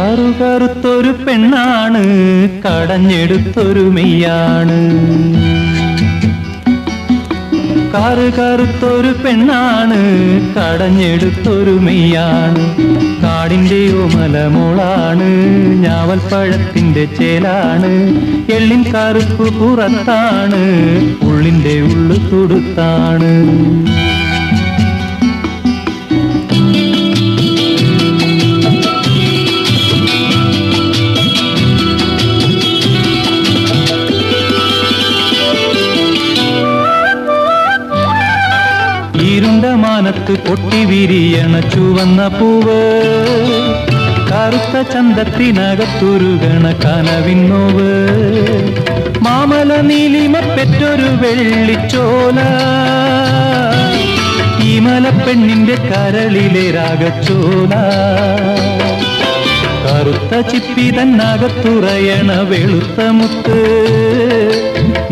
കറുകറുത്തൊരു പെണ്ണാണ്, കടഞ്ഞെടുത്തൊരു മെയ്യാണ്. കറുകറുത്തൊരു പെണ്ണാണ്, കടഞ്ഞെടുത്തൊരു മെയ്യാണ്. കാടിന്റെ ഓമലമോളാണ്, ഞാവൽപ്പഴത്തിന്റെ ചേലാണ്. എള്ളിൻ കറുപ്പ് പുറത്താണ്, ഉള്ളിന്റെ ഉള്ളു തുടുത്താണ്. ഇരുണ്ട മാനത്ത് പൊട്ടി വിരിയണ ചുവന്ന പൂവ്, കറുത്ത ചന്തത്തിനകത്തുരുകണ കനവിന്നോവ്. മാമല നീലിമ പെറ്റൊരു വെള്ളിച്ചോല, ഈ മലപ്പെണ്ണിന്റെ കരളിലെ രാഗച്ചോല. കറുത്ത ചിപ്പി തന്നകത്തുറയണ വെളുത്ത മുത്ത്,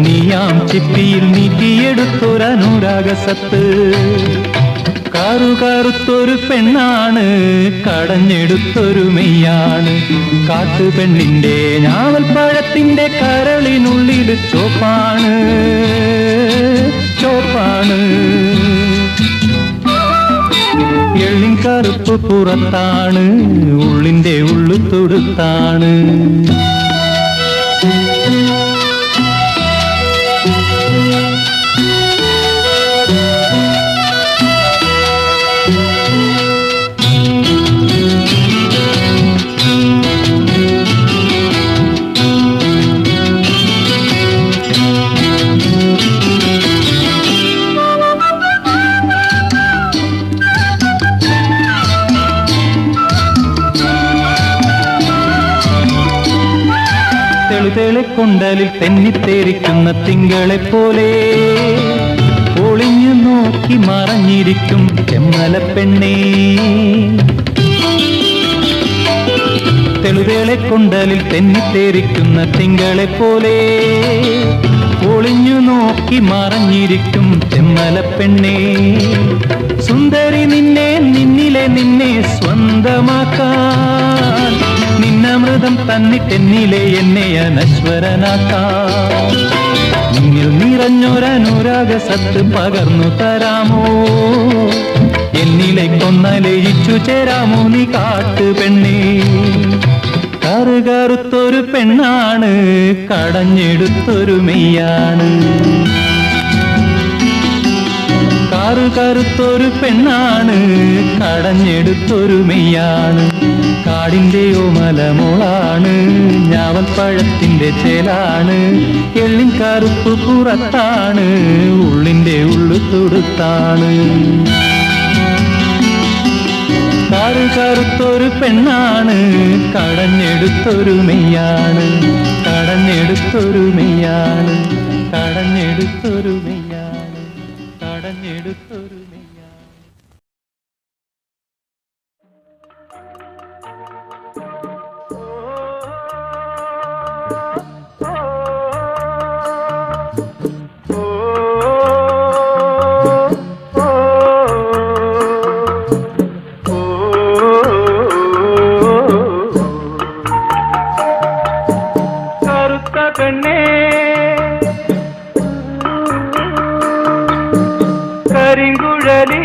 നീയാം ചിപ്പിയിൽ നീട്ടിയെടുത്തൊരനുരാഗസത്ത്. കറുകറുത്തൊരു പെണ്ണാണ്, കടഞ്ഞെടുത്തൊരു മെയ്യാണ്. കാട്ടുപെണ്ണിന്റെ ഞാവൽപ്പഴത്തിന്റെ കരളിനുള്ളിൽ ചോപ്പാണ്, ചോപ്പാണ്. എള്ളിൻ കറുപ്പ് പുറത്താണ്, ഉള്ളിന്റെ ഉള്ളു തുടുത്താണ്. തെളിക്കൊണ്ടലിൽ തെന്നിത്തേരിക്കുന്ന തിങ്കളെപ്പോലെ ഒളിഞ്ഞു നോക്കി മറഞ്ഞിരിക്കും ചെമ്മലപ്പെണ്ണേ. തെളികൊണ്ടലിൽ തെന്നിത്തേരിക്കുന്ന തിങ്കളെപ്പോലെ ഒളിഞ്ഞു നോക്കി മറഞ്ഞിരിക്കും ചെമ്മലപ്പെണ്ണേ. സുന്ദരി നിന്നെ, നിന്നിലെ നിന്നെ സ്വന്തമാക്കാൻ, നിന്നമൃതം തന്നിട്ടെന്നിലെ എന്നെ അനശ്വരനാക്കാം. നിന്നിൽ നിറഞ്ഞൊരനുരാഗസത്ത് പകർന്നു തരാമോ, എന്നിലേക്കൊന്നലയിച്ചു ചേരാമോ നീ കാട്ടുപെണ്ണേ. കറുകറുത്തൊരു പെണ്ണാണ്, കടഞ്ഞെടുത്തൊരു മെയ്യാണ്. കറുകറുത്തൊരു പെണ്ണാണ്, കടഞ്ഞെടുത്തൊരു മെയ്യാണ്. കാടിന്റെ ഓമലമോളാണ്, ഞാവൽപ്പഴത്തിന്റെ ചേലാണ്. എള്ളിൻ കറുപ്പ് പുറത്താണ്, ഉള്ളിന്റെ ഉള്ളു തുടുത്താണ്. കറുകറുത്തൊരു പെണ്ണാണ്, കടഞ്ഞെടുത്തൊരു മെയ്യാണ്. കടഞ്ഞെടുത്തൊരു മെയ്യാണ്, കടഞ്ഞെടുത്തൊരു മെയ്യാണ്, കടഞ്ഞെടുത്തൊരു മെയ്യാണ്. കരിങ്കുഴലി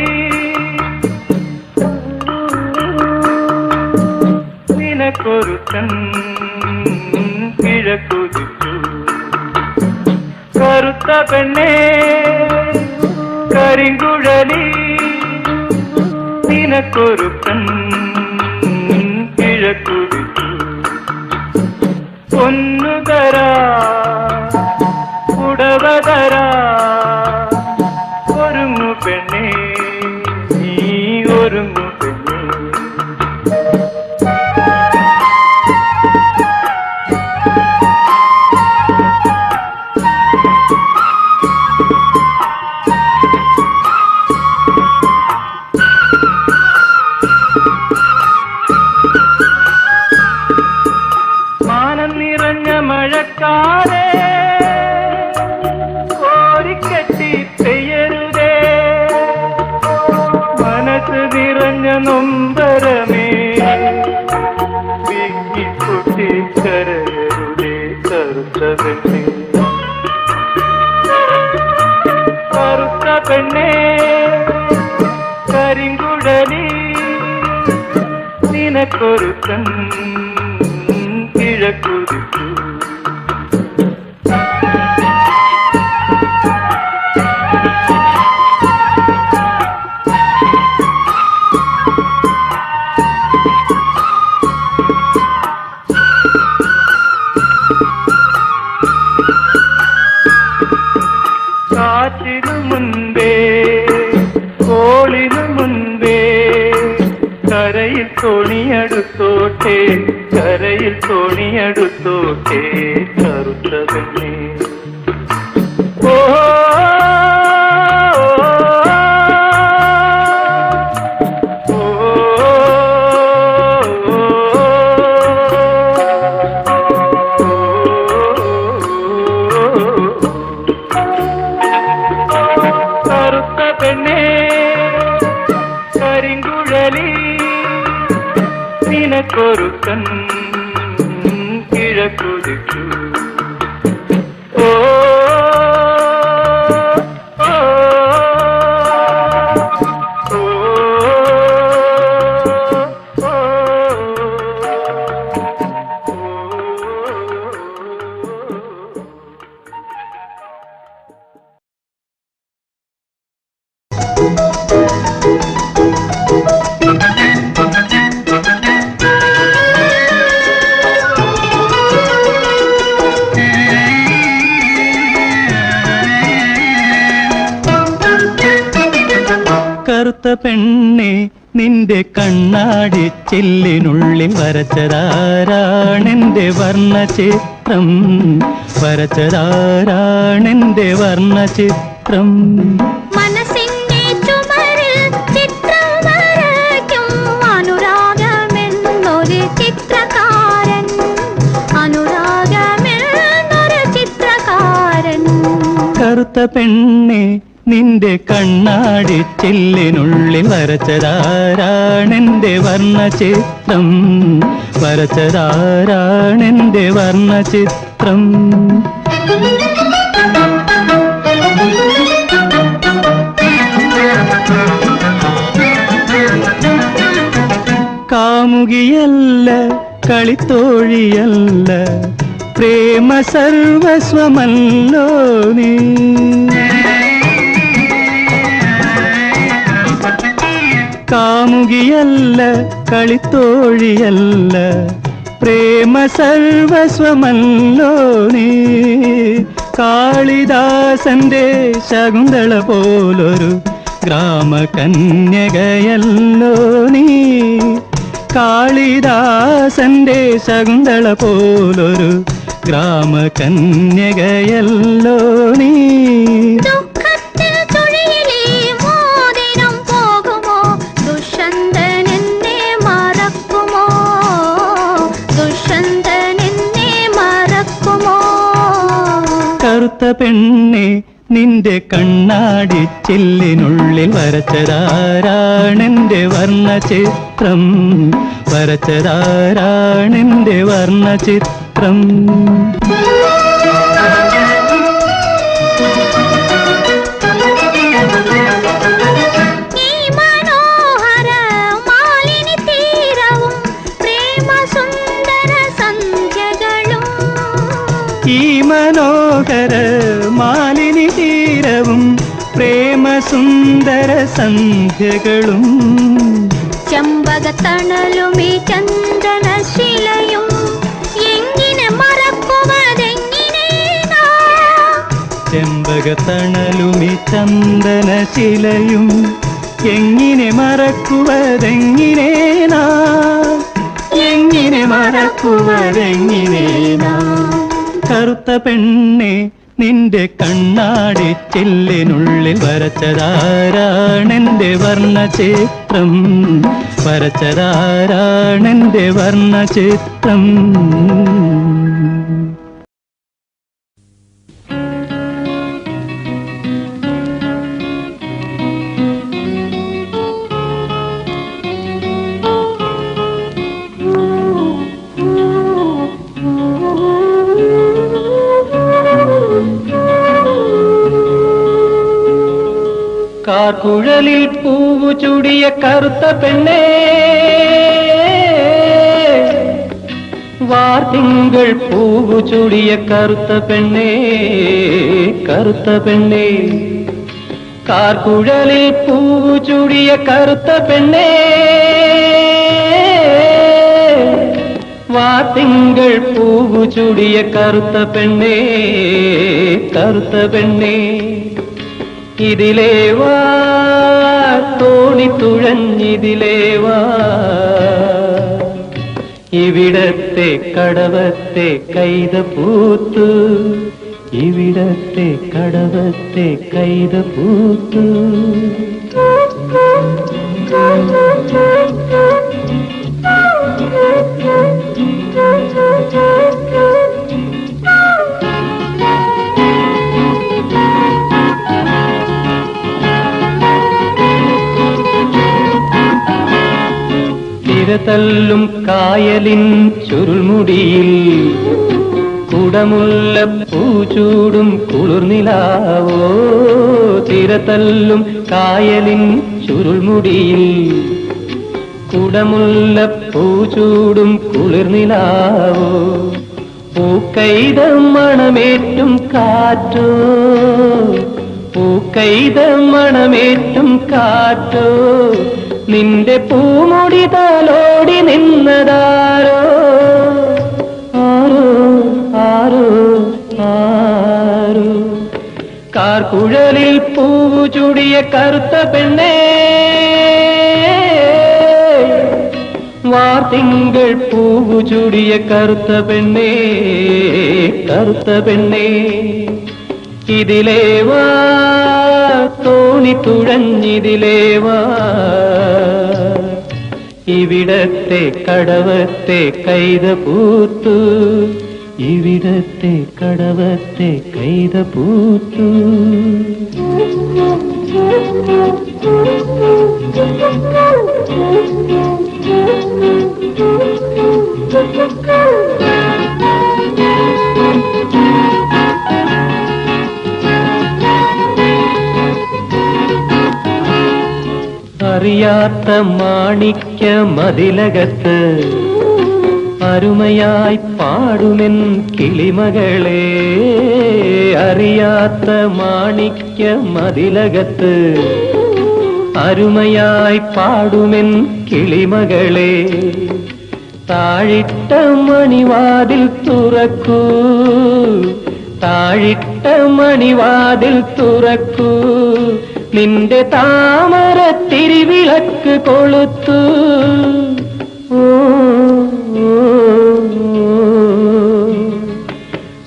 നിനക്കൊരുത്തൻ കിഴക്കുതിച്ചു. കറുത്ത പെണ്ണേ കരിങ്കുഴലി നിനക്കൊരുത്തൻ കിഴക്കുതിച്ചു. പൊന്നുതരാ ഉടവതരാ, ഒരുങ്ങു പെണ്ണേ നീ ഒരുങ്ങു പെണ്ണേ. മാനം നിറഞ്ഞ മഴക്കാലേ കോരിക്കെട്ടി പെയ്യരുതേ, മനസ്സ് നിറഞ്ഞ നൊമ്പരമേ കറുത്ത പെണ്ണേ കറുത്ത പെണ്ണേ കരിങ്കുഴലി നിനക്കൊരുത്തൻ കിഴക്കുതിച്ചു കാറ്റിനു മുൻപേ കോളിനു മുൻപേ കരയിൽ തോണിയടുത്തോട്ടെ കരയിൽ തോണിയടുത്തോട്ടെ കറുത്ത പെണ്ണേ ഓ നിനക്കൊരുത്തൻ കിഴക്കുതിച്ചു ഓ കറുത്ത പെണ്ണെ നിന്റെ കണ്ണാടി ചില്ലിനുള്ളിൽ വരച്ചതാരാണെന്റെ വർണ്ണചിത്രം വരച്ചതാരാണെന്റെ വർണ്ണചിത്രം മനസ്സിന്റെ ചുമരിൽ ചിത്രം വരയ്ക്കും അനുരാഗമെന്നൊരു ചിത്രകാരൻ അനുരാഗമെന്നൊരു ചിത്രകാരൻ കറുത്ത പെണ്ണെ നിന്റെ കണ്ണാടി ചില്ലിനുള്ളിൽ വരച്ചതാരാണെന്റെ വർണ്ണചിത്രം വരച്ചതാരാണെന്റെ വർണ്ണചിത്രം കാമുകിയല്ല കളിത്തോഴിയല്ല പ്രേമ സർവസ്വമല്ലോ നീ കാമുകിയല്ല കളിത്തോഴിയല്ല പ്രേമ സർവസ്വമല്ലോ നീ കാളിദാസന്റെ ശകുന്തള പോലൊരു ഗ്രാമകന്യകയല്ലോ നീ കാളിദാസന്റെ ശകുന്തള പോലൊരു ഗ്രാമകന്യകയല്ലോ നീ കറുത്ത പെണ്ണെ നിന്റെ കണ്ണാടി ചില്ലിനുള്ളിൽ വരച്ചതാരാണെന്റെ വർണ്ണചിത്രം വരച്ചതാരാണെന്റെ വർണ്ണചിത്രം ഈ മനോഹര മാലിനി തീരവും പ്രേമ സുന്ദര സന്ധ്യകളും ചെമ്പകത്തണലും ഈ ചന്ദനശിലയും എങ്ങനെ മറക്കുവതെങ്ങനെ ചെമ്പകത്തണലും ഈ ചന്ദനശിലയും എങ്ങനെ മറക്കുവതെങ്ങനെ എങ്ങനെ മറക്കുവതെങ്ങനെ കറുത്ത പെണ്ണെ നിന്റെ കണ്ണാടി ചില്ലിനുള്ളിൽ വരച്ചതാരാണെന്റെ വർണ്ണചിത്രം വരച്ചതാരാണെന്റെ വർണ്ണചിത്രം കാർക്കുഴലിൽ പൂവു ചൂടിയ കറുത്ത പെണ്ണേ, വാർത്തിങ്കൾ പൂവു ചൂടിയ കറുത്ത പെണ്ണേ, കറുത്ത പെണ്ണേ. കാർക്കുഴലിൽ പൂവു ചൂടിയ കറുത്ത പെണ്ണേ, വാർത്തിങ്കൾ പൂവു ചൂടിയ കറുത്ത പെണ്ണേ, കറുത്ത പെണ്ണേ. ഇതിലേവാ തോണി തുഴഞ്ഞിതിലേവാ, ഇവിടത്തെ കടവത്തെ കൈത പൂത്തു, ഇവിടത്തെ കടവത്തെ കൈത പൂത്തു. തിരതല്ലും കായലിൻ ചുരുൾമുടിയിൽ കുടമുല്ല പൂച്ചൂടും കുളിർനിലാവോ. തിരതല്ലും കായലിൻ ചുരുൾമുടിയിൽ കുടമുല്ല പൂച്ചൂടും കുളിർനിലാവോ. പൂക്കൈത മണമേറ്റും കാറ്റോ, പൂക്കൈത മണമേറ്റും കാറ്റോ. നിന്റെ പൂമുടി തലോടി നിന്നതാരോ, ആരോ ആരോ ആരോ. കാർക്കുഴലിൽ പൂവു ചൂടിയ കറുത്ത പെണ്ണേ, വാർത്തിങ്കൾ പൂവു ചൂടിയ കറുത്ത പെണ്ണേ, കറുത്ത പെണ്ണേ. ഇതിലേവാ തോണി തുഴഞ്ഞിതിലേവാ, ഇവിടത്തെ കടവത്തെ കൈത പൂത്തു, ഇവിടത്തെ കടവത്തെ കൈത പൂത്തു. അറിയാത്ത മാണിക്യ മതിലകത്ത് അരുമയായി പാടുമെൻ കിളിമകളെ, അറിയാത്ത മാണിക്യ മതിലകത്ത് അരുമയായി പാടുമെൻ കിളിമകളെ. താഴിട്ട മണിവാതിൽ തുറക്കൂ, താഴിട്ട മണിവാതിൽ തുറക്കൂ. നിന്റെ താമര തിരിവിളക്ക് കൊളുത്തു,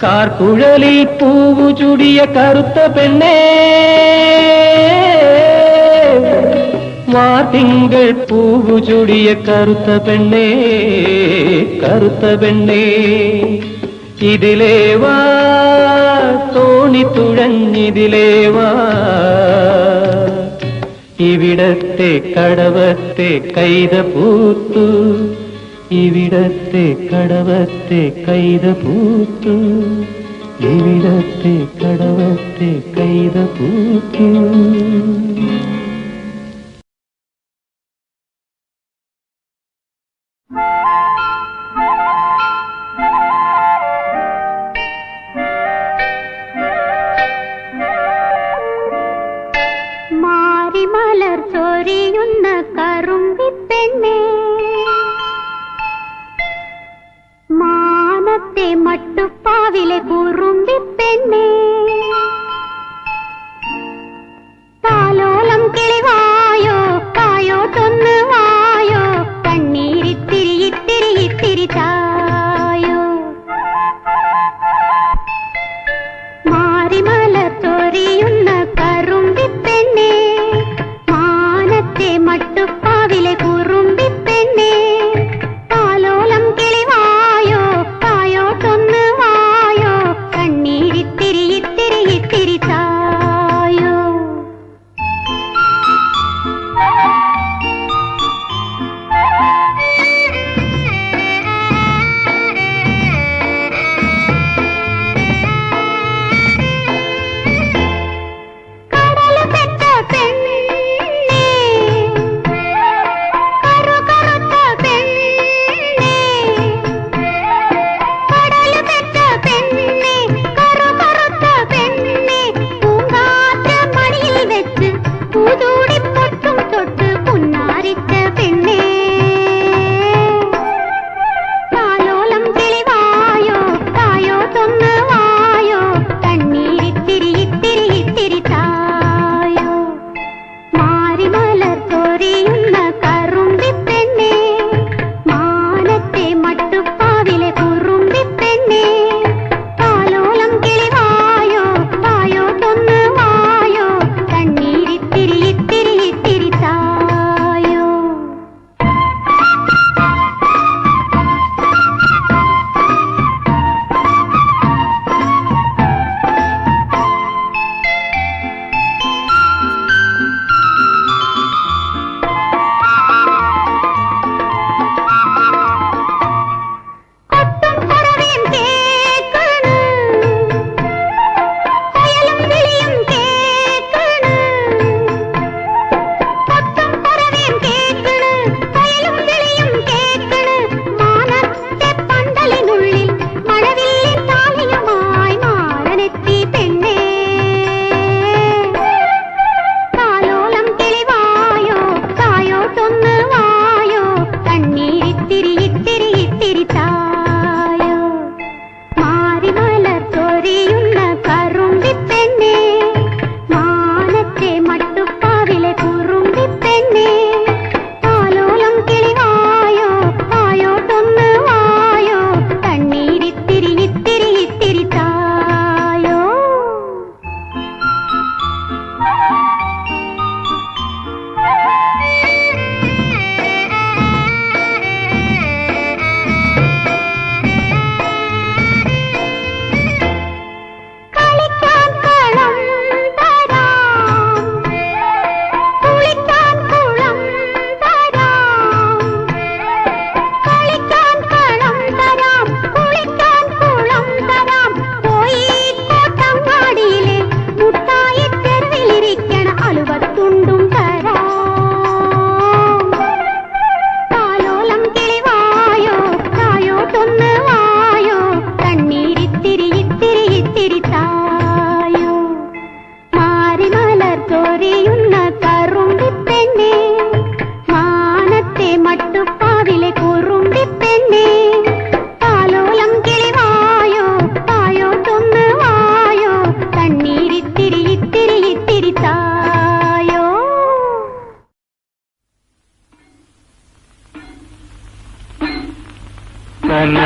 കാർക്കുഴലിൽ പൂവു ചൂടിയ കറുത്ത പെണ്ണേ, വാർത്തിങ്കൾ പൂവു ചൂടിയ കറുത്ത പെണ്ണേ, കറുത്ത പെണ്ണേ. ഇതിലേവാ തോണി തുഴഞ്ഞിതിലേവാ, ഇവിടത്തെ കടവത്തെ കൈത പൂത്തു, ഇവിടത്തെ കടവത്തെ കൈത പൂത്തു, ഇവിടത്തെ കടവത്തെ കൈത പൂത്തു. മാറിമലർ ചൊരിയുന്ന കറുമ്പിപ്പെണ്ണേ, മാനത്തെ മട്ടുപ്പാവിലെ കുറുമ്പിപ്പെണ്ണേ. താലോലം കിളിവായോ, കായോട്ടൊന്ന് വായോ, കണ്ണീരിത്തിരി ഇത്തിരി ഇത്തിരി ചായോ. മാറിമലർ ചൊരിയുന്ന കറുമ്പിപ്പെണ്ണേ, മാനത്തെ മട്ടുപ്പാവിലെ കുറുമ്പിപ്പെണ്ണേ. താലോലം കിളിവായോ, കായോട്ടൊന്ന് വായോ, കണ്ണീരിത്തിരി ഇത്തിരി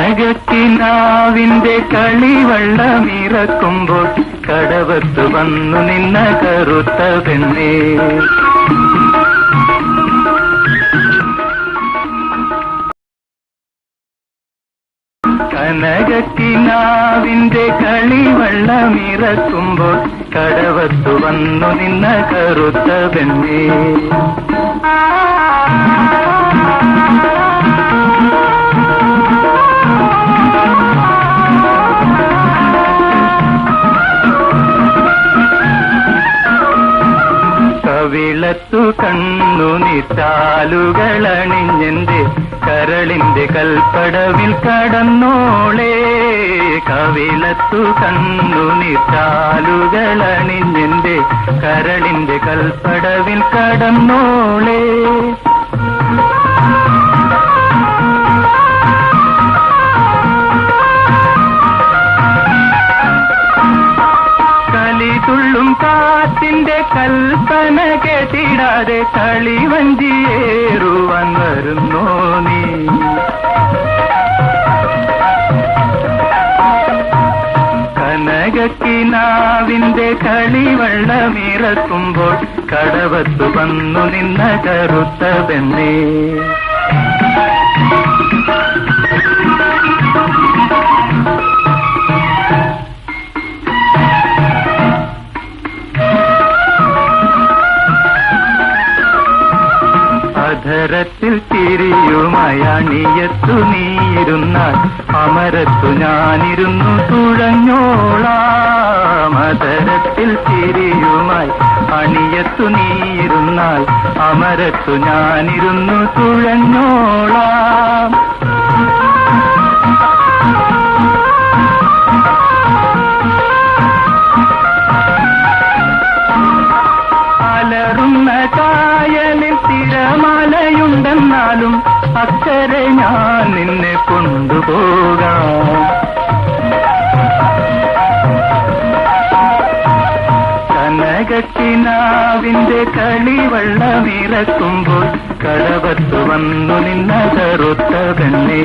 കനകക്കിനാവിന്റെ കളിവള്ളമിറക്കുമ്പോൾ കടവത്ത് വന്നു നിന്ന കറുത്ത പെണ്ണേ. കനകക്കിനാവിന്റെ കളിവള്ളമിറക്കുമ്പോൾ കടവത്തു വന്നു നിന്ന കറുത്ത പെണ്ണേ. കവിളത്തു കണ്ണു നിറ്റാലുകളണിഞ്ഞെന്റെ കരളിന്റെ കൽപ്പടവിൽ കടന്നോളേ. കവിളത്തു കണ്ണു നിറ്റാലുകളണിഞ്ഞെന്റെ കരളിന്റെ കൽപ്പടവിൽ കടന്നോളേ. കളിതുള്ളും കാറ്റിന്റെ കൽപ്പന കേട്ടിടാതെ കളിവഞ്ചിയേറുവാൻ വരുന്നോ നീ. കനകക്കിനാവിന്റെ കളിവള്ളമിറക്കുമ്പോൾ കടവത്തു വന്നു നിന്ന കറുത്ത പെണ്ണേ. അധരത്തിൽ തിരിയുമായി അണിയത്തു നീയിരുന്നാൽ അമരത്തു ഞാനിരുന്നു തുഴഞ്ഞോളാം. അധരത്തിൽ തിരിയുമായി അണിയത്തു നീയിരുന്നാൽ അമരത്തു ഞാനിരുന്നു തുഴഞ്ഞോളാം. അലറുന്ന കായലിൽ തിരമാലയുണ്ടെന്നാലും അക്കരെ ഞാൻ നിന്നെ കൊണ്ടുപോകാം. കനകക്കിനാവിന്റെ കളിവള്ളമിറക്കുമ്പോൾ കടവത്തു വന്നു നിന്ന കറുത്ത പെണ്ണേ.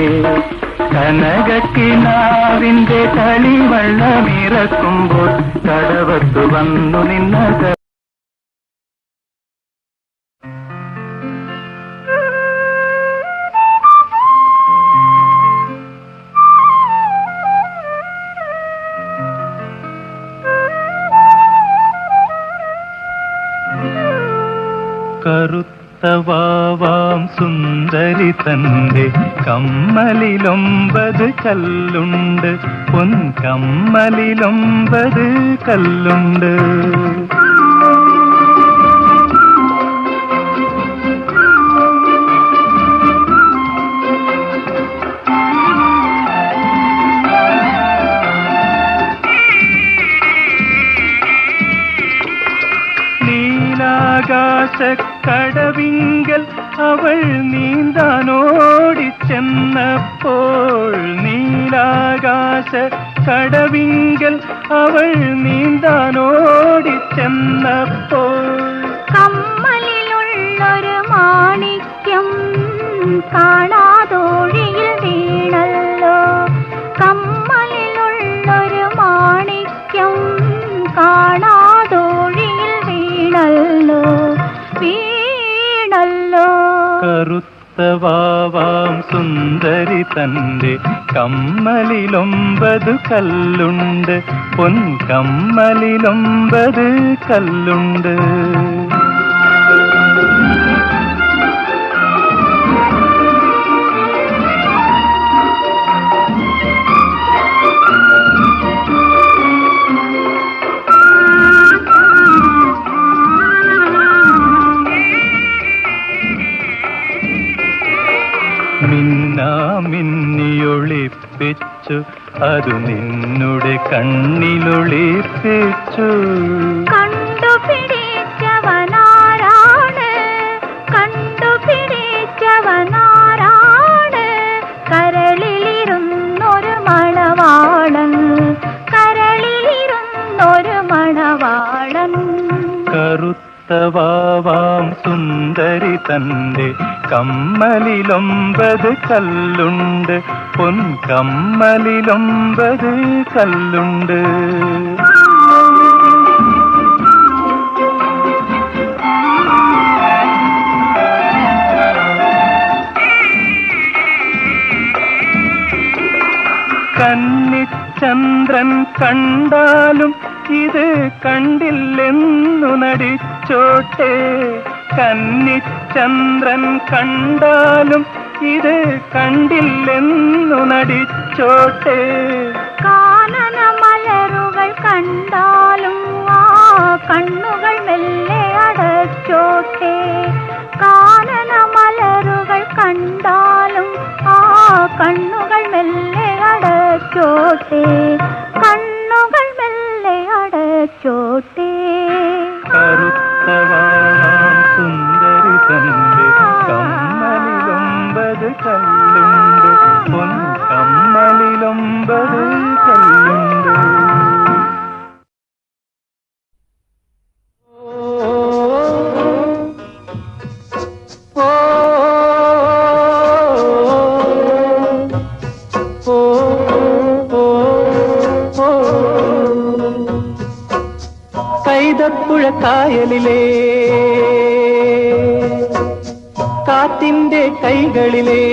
കനകക്കിനാവിന്റെ കളിവള്ളമിറക്കുമ്പോൾ കടവത്തു വന്നു നിന്ന കറുത്ത വാവാം സുന്ദരി തന്റെ കമ്മലിലൊമ്പത് കല്ലുണ്ട്. പൊൻകമ്മലിലൊമ്പത് കല്ലുണ്ട്. ആകാശക്കടവിങ്കൽ അവൾ നീന്താനോടിച്ചെന്നപ്പോൾ. നീലാകാശ കടവിങ്കൽ അവൾ നീന്താനോടിച്ചെന്നപ്പോൾ. കമ്മലിലുള്ളൊരു മാണിക്യം കാണാതൊഴിയിൽ വീണല്ലോ. കമ്മലിലുള്ളൊരു മാണിക്യം കാണാതൊഴിയിൽ വീണല്ലോ. വീണല്ലോ. കറുത്ത വാവാം സുന്ദരി തന്റെ കമ്മലിലൊമ്പത് കല്ലുണ്ട്. പൊൻകമ്മലിലൊമ്പത് കല്ലുണ്ട്. മിന്നിയൊളിപ്പിച്ചു അത് നിന്നുടെ കണ്ണിലൊളിപ്പിച്ചു. കണ്ടുപിടിച്ചവനാരാണ്, കണ്ടുപിടിച്ചവനാരാണ്? കരളിലിരുന്നൊരു മണവാളൻ, കരളിലിരുന്നൊരു മണവാളൻ. വാവാം സുന്ദരി തന്റെ കമ്മലിലൊമ്പത് കല്ലുണ്ട്. പൊൻകമ്മലിലൊമ്പത് കല്ലുണ്ട്. കന്നിച്ചന്ദ്രൻ കണ്ടാലും ഇത് കണ്ടില്ലെന്നു നടിച്ചോട്ടെ. കന്നിച്ചന്ദ്രൻ കണ്ടാലും ഇത് കണ്ടില്ലെന്നു നടിച്ചോട്ടെ. കാനന മലരുകൾ കണ്ടാലും ആ കണ്ണുകൾ മെല്ലെ അടച്ചോട്ടെ. കാനന മലരുകൾ കണ്ടാലും ആ കണ്ണുകൾ മെല്ലെ അടച്ചോട്ടെ. കണ്ണുകൾ മെല്ലെ അടച്ചോട്ടെ. കറുത്തവാം സുന്ദരി തന്റെ കമ്മലിലൊമ്പത് കല്ലുണ്ട്. പൊൻകമ്മലിലൊമ്പത് കല്ലുണ്ട്. കൈതപ്പുഴ കായലിലെ കാറ്റിന്റെ കൈകളിലെ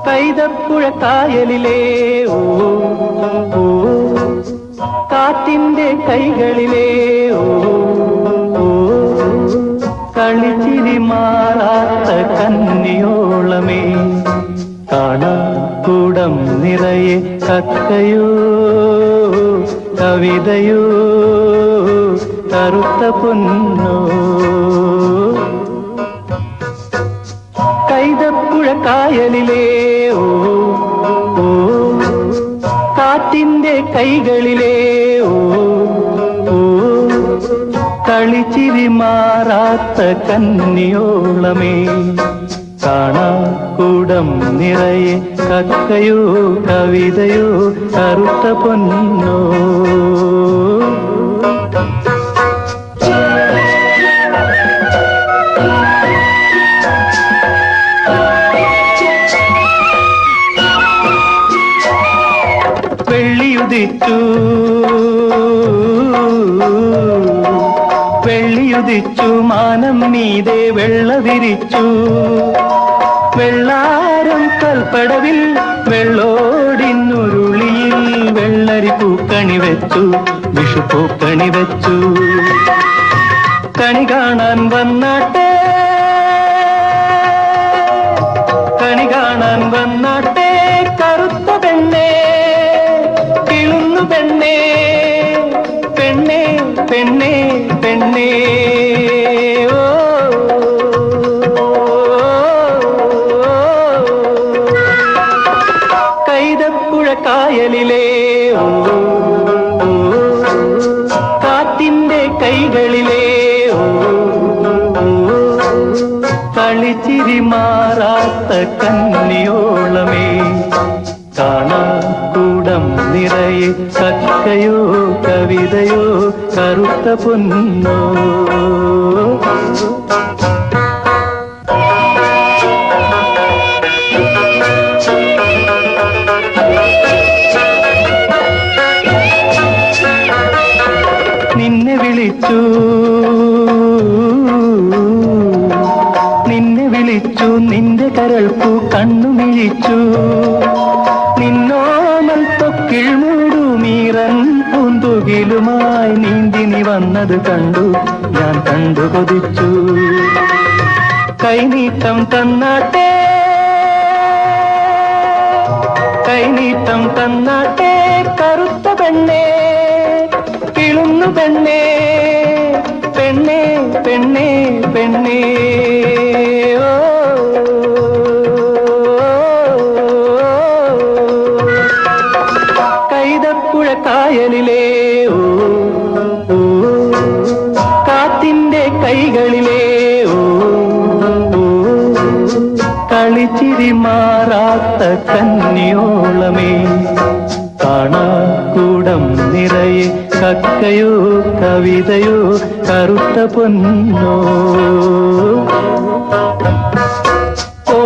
കൈതപ്പുഴ കായലിലെ ഓ ഓ കാറ്റിന്റെ കൈകളിലെ ഓ ഓ കളിച്ചിരി മാറാത്ത കന്നിയോളമേ. കാണാക്കൂടം നിറയെ കക്കയോ കവിതയോ കറുത്ത പൊന്നോ. കൈതപ്പുഴ കായലിലെ ഓ ഓ കാറ്റിന്റെ കൈകളിലെ ഓ ഓ കളിച്ചിരി മാറാത്ത കന്നിയോളമേ. കാണാക്കൂടം നിറയെ കക്കയോ കവിതയോ കറുത്ത പൊന്നോ. വെള്ളിയുദിച്ചു വെള്ളിയുദിച്ചു മാനം മീതെ വെള്ള വിരിച്ചു. വെള്ളാരം കൽപ്പടവിൽ വെള്ളോടിന്നുരുളിയിൽ വെള്ളരി പൂക്കണി വെച്ചു. വിഷുപൂക്കണി വെച്ചു. കണി കാണാൻ വന്നാട്ടെ കണി കാണാൻ വന്നാട്ടെ കറുത്ത പെണ്ണേ കിളുന്നു പെണ്ണേ പെണ്ണേ പെണ്ണേ പെണ്ണേ. കൈതപ്പുഴ കായലിലെ ഓ ഓ കാറ്റിന്റെ കൈകളിലെ ഓ ഓ കളിച്ചിരി മാറാത്ത കന്നിയോളമേ. കാണാക്കൂടം നിറയെ കക്കയോ കവിതയോ കറുത്ത പൊന്നോ. നിന്നെ വിളിച്ചു നിന്നെ വിളിച്ചു നിന്റെ കരൾപ്പൂ കണ്ണു മിഴിച്ചു. നിന്നോമൽ തൊക്കിൾ മൂടുമീറൻ പൂന്തുകിലുമായി നീന്തി നീ വന്നത് കണ്ടു ഞാൻ കണ്ടു കൊതിച്ചു. കൈനീട്ടം തന്നാട്ടെ കൈനീട്ടം തന്നാട്ടെ കറുത്ത പെണ്ണേ കിളുന്നു പെണ്ണേ പെണ്ണേ പെണ്ണേ പെണ്ണേ. ഓ കൈതപ്പുഴ കായലിലെ ഓ ഓ കാറ്റിന്റെ കൈകളിലെ ഓ ഓ കളിച്ചിരി മാറാത്ത കന്നിയോളമേ. കാണാക്കൂടം നിറയെ കക്കയോ കവിതയോ കറുത്ത പൊന്നോ. ഓ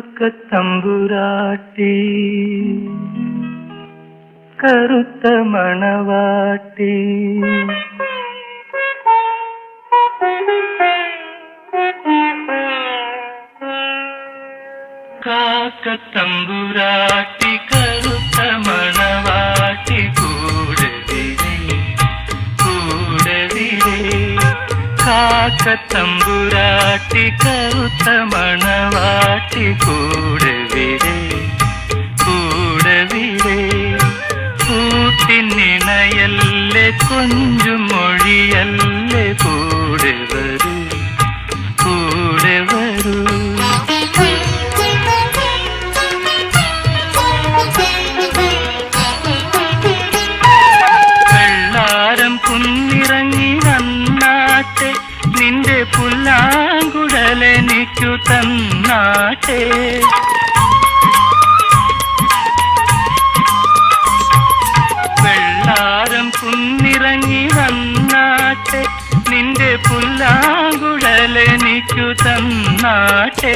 കാക്കത്തമ്പുരാട്ടി കറുത്ത മണവാട്ടി കാക്കത്തമ്പുരാട്ടി കറുത്ത മണവാട്ടി കൂടവിരേ കൂടവിരേ കാക്കത്തമ്പുരാട്ടി കറുത്ത മണവാട്ടി കൂടവിരേ കൂടവിരേ കൂട്ടിനിണയല്ലേ കൊഞ്ചും മൊഴിയല്ലേ കൂടെ വരൂ കൂടെ വരൂ വെള്ളാരം കുന്നിറങ്ങി വന്നാട്ടെ നിന്റെ പുല്ലാങ്കുഴലെനിക്കു തന്നാട്ടെ വെള്ളാരം കുന്നിറങ്ങി വന്നാട്ടെ നിന്റെ പുല്ലാങ്കുഴലെനിക്കു തന്നാട്ടെ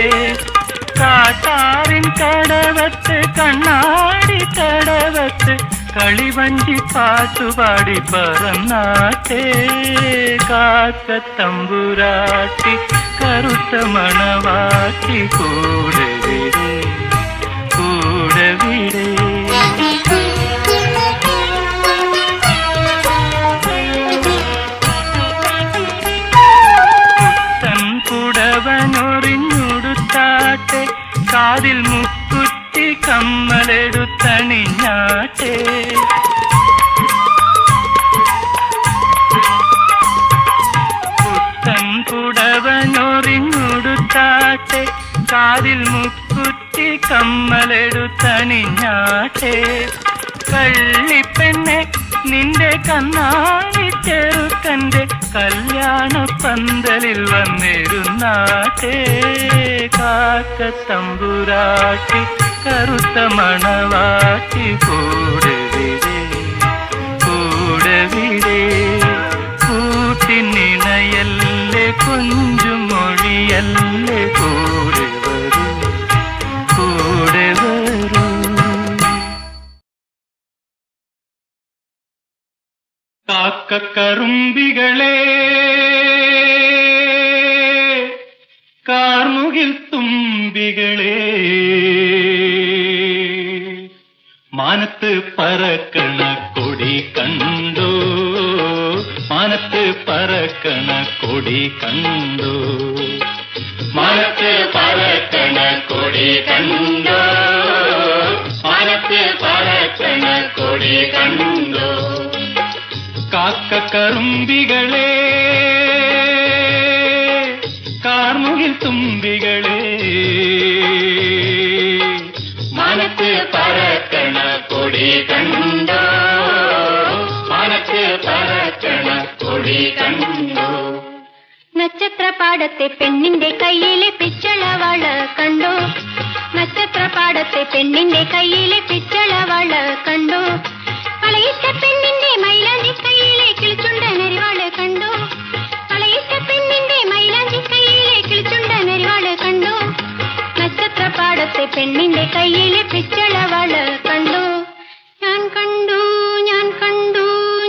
കാട്ടാറിൻ കടവത്ത് കണ്ണാടി കടവത്ത് കളിവഞ്ചി പാട്ടുപാടി പറന്നാട്ടെ കാക്കത്തമ്പുരാട്ടി കറുത്ത മണവാട്ടി കൂടെ വിടേ കൂടെ വിടേ പുടവനൊറിഞ്ഞുടുത്താട്ടെ കാതിൽ മുക്കുറ്റി കമ്മലെടുത്തണിഞ്ഞാട്ടെ പുത്തൻ പുടവനൊറിഞ്ഞുടുത്താട്ടെ കാതിൽ മുക്കുറ്റി കമ്മലെടുത്തണിഞ്ഞാട്ടെ കള്ളിപ്പെണ്ണെ നിന്റെ കണ്ണാടി ചെറുക്കന്റെ കല്യാണ പന്തലിൽ വന്നിരുന്നാട്ടെ കാക്കത്തമ്പുരാട്ടി കറുത്ത മണവാട്ടി കൂടെ വിടേ കൂടെ വിടേ കൂട്ടിനിണയല്ലേ കൊഞ്ചും മൊഴിയല്ലേ കൂടെ വരൂ കൂടെ വരൂ കാക്കക്കറുമ്പികളെ കാർമുകിൽ തുമ്പികളെ മാനത്ത് പറക്കണ കൊടി കണ്ടോ മാനത്ത് പറക്കണ കൊടി കണ്ടോ മാനത്ത് പറക്കണ കൊടി കണ്ടോ മാനത്ത് പറക്കണ കൊടി കണ്ടോ കാക്കക്കറുമ്പികളെ കാർമുകിൽ തുമ്പികളെ മാനത്ത് പറക്കണ കൊടി കണ്ടോ മാനത്ത് പറക്കണ കൊടി കണ്ടോ നക്ഷത്രപാടത്തെ പെണ്ണിന്റെ കയ്യിലെ പിച്ചളവള കണ്ടോ നക്ഷത്രപാടത്തെ പെണ്ണിന്റെ കയ്യിലെ പിച്ചളവള കണ്ടോ കളയിട്ട പെണ്ണിന്റെ മൈലാഞ്ചി കയ്യിലെ കിളിച്ചുണ്ട നരിവാള് കണ്ടോ കളയിട്ട പെണ്ണിന്റെ മൈലാഞ്ചി കയ്യിലെ കിളിച്ചുണ്ട നരിവാള് കണ്ടോ നക്ഷത്രപാടത്തെ പെണ്ണിന്റെ കയ്യിലെ പിച്ചളവള് കണ്ടോ ഞാൻ കണ്ടു ഞാൻ കണ്ടു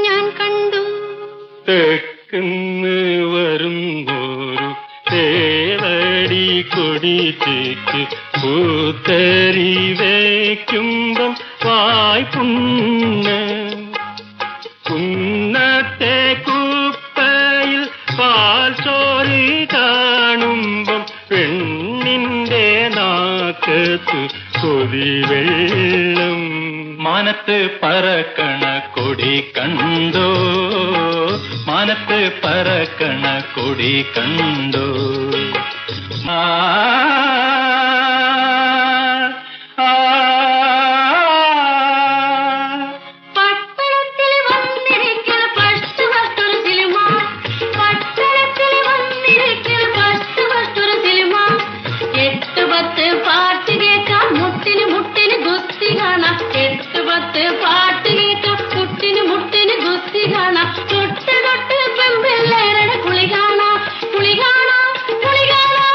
ഞാൻ കണ്ടു തെക്കുന്ന് വരുന്നോരു തേവടി കൊടിച്ചേക്ക് പൂത്തരി വയ്ക്കുമ്പം വായ്പുണ്ണ കുന്നത്തെ കുപ്പയിൽ പാൽ ചോരി കാണുമ്പം പെണ്ണിന്റെ നാക്കത്ത് കൊതിവെള്ളം മാനത്ത് പറക്കണ കൊടി കണ്ടോ മാനത്ത് പറക്കണ കൊടി കണ്ടോ ആ പാട്ട് കേട്ട മുട്ടിന് മുട്ടിന് ഗുസ്തി കാണാം തൊട്ട് തൊട്ട് പെമ്പിള്ളേരുടെ കുളി കാണാം കുളി കാണാം കുളി കാണാം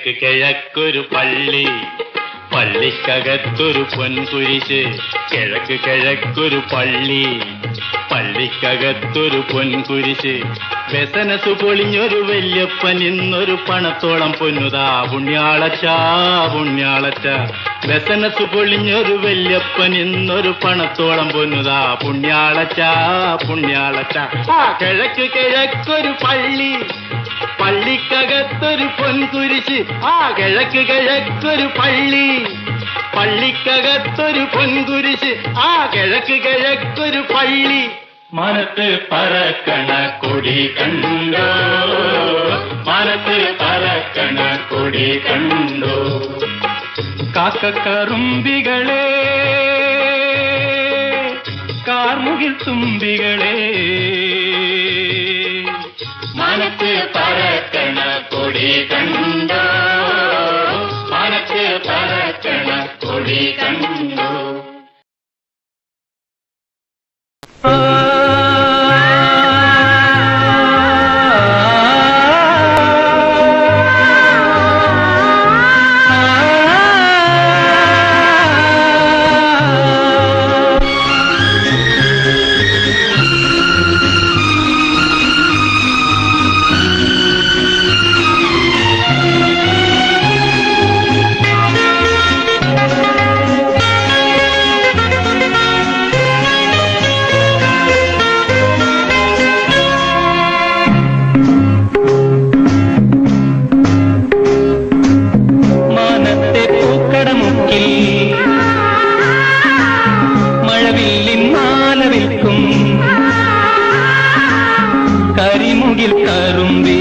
കിഴക്ക് കിഴക്കൊരു പള്ളി, പള്ളിക്കകത്തൊരു പൊൻകുരിശ്. കിഴക്ക് കിഴക്കൊരു പള്ളി, പള്ളിക്കകത്തൊരു പൊൻകുരിശ്. ബിസിനസ് പൊളിഞ്ഞൊരു വല്യപ്പൻ ഇന്നൊരു പണത്തോളം പൊന്നുതാ പുണ്യാളച്ചാ പുണ്യാളച്ച. ബിസിനസ് പൊളിഞ്ഞൊരു വല്യപ്പൻ ഇന്നൊരു പണത്തോളം പൊന്നുതാ പുണ്യാളച്ചാ പുണ്യാളച്ച. കിഴക്ക് കിഴക്കൊരു പള്ളി, പള്ളിക്കകത്തൊരു പൊൻകുരിശ്. കിഴക്ക് കിഴക്കൊരു പള്ളി, പള്ളിക്കകത്തൊരു പൊൻകുരിശ്. കിഴക്ക് കിഴക്കൊരു പള്ളി. മനത്ത് പറക്കണ കൊടി കണ്ടോ, മനത്ത് പറക്കണ കൊടി കണ്ടോ. കാക്കക്കറുമ്പികളെ, കാർമുകിൽ തുമ്പികളെ, മനത്ത് പറക്കണ കൊടി കണ്ടോ, മനത്ത് പറക്കണ കൊടി കണ്ടോ. കരിമുകിൽ കറുമ്പി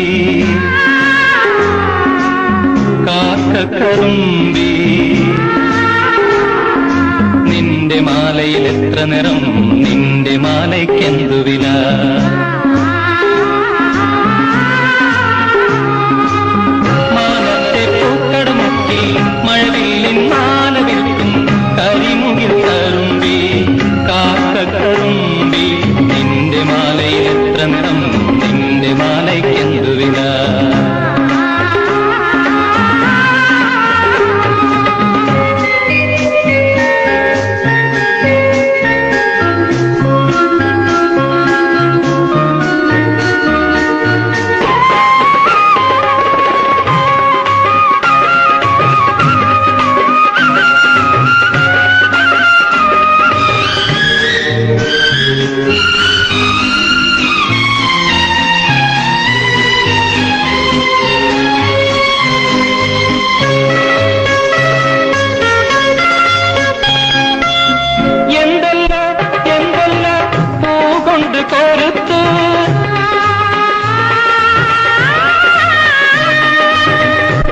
കാക്കക്കറുമ്പി, നിന്റെ മാലയിൽ എത്ര നിറം, നിന്റെ മാലയ്ക്കെന്തു വില. മാനത്തെ പൂക്കടമുക്കി മഴവില്ലിൻ മാല വിൽക്കും കരിമുകിൽ കറുമ്പി കാക്കക്കറുമ്പി, നിന്റെ മാലയിൽ എത്ര നിറം, നിന്റെ മാലയ്ക്കെന്തു വില.